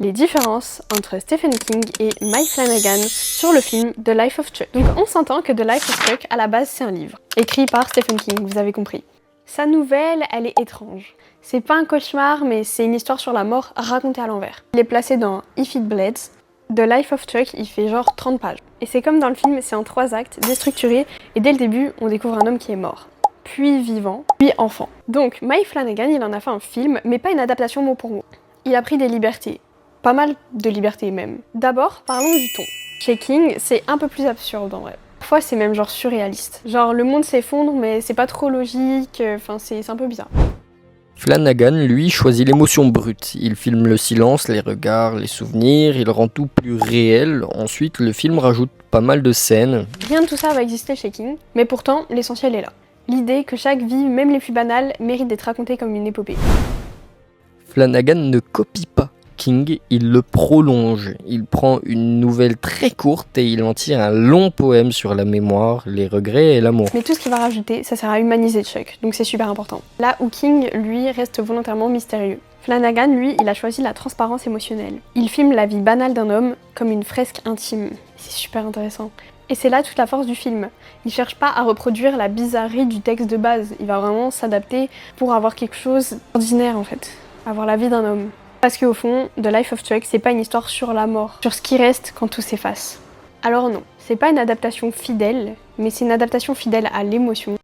les différences entre Stephen King et Mike Flanagan sur le film The Life of Chuck. Donc on s'entend que The Life of Chuck, à la base, c'est un livre, écrit par Stephen King, vous avez compris. Sa nouvelle, elle est étrange. C'est pas un cauchemar, mais c'est une histoire sur la mort racontée à l'envers. Il est placé dans If It Bleeds. The Life of Chuck, il fait genre 30 pages. Et c'est comme dans le film, c'est en 3 actes, déstructuré, et dès le début, on découvre un homme qui est mort, puis vivant, puis enfant. Donc Mike Flanagan, il en a fait un film, mais pas une adaptation mot pour mot. Il a pris des libertés, pas mal de libertés même. D'abord, parlons du ton. Chez King, c'est un peu plus absurde en vrai. Parfois, c'est même genre surréaliste. Genre, le monde s'effondre, mais c'est pas trop logique, enfin, c'est un peu bizarre. Flanagan, lui, choisit l'émotion brute. Il filme le silence, les regards, les souvenirs, il rend tout plus réel. Ensuite, le film rajoute pas mal de scènes. Rien de tout ça va exister chez King, mais pourtant, l'essentiel est là. L'idée que chaque vie, même les plus banales, mérite d'être racontée comme une épopée. Flanagan ne copie pas King, il le prolonge. Il prend une nouvelle très courte et il en tire un long poème sur la mémoire, les regrets et l'amour. Mais tout ce qu'il va rajouter, ça sert à humaniser Chuck, donc c'est super important. Là où King, lui, reste volontairement mystérieux. Flanagan, lui, il a choisi la transparence émotionnelle. Il filme la vie banale d'un homme comme une fresque intime. C'est super intéressant. Et c'est là toute la force du film. Il cherche pas à reproduire la bizarrerie du texte de base, il va vraiment s'adapter pour avoir quelque chose d'ordinaire en fait. Avoir la vie d'un homme. Parce qu'au fond, The Life of Chuck, c'est pas une histoire sur la mort, sur ce qui reste quand tout s'efface. Alors non, c'est pas une adaptation fidèle, mais c'est une adaptation fidèle à l'émotion.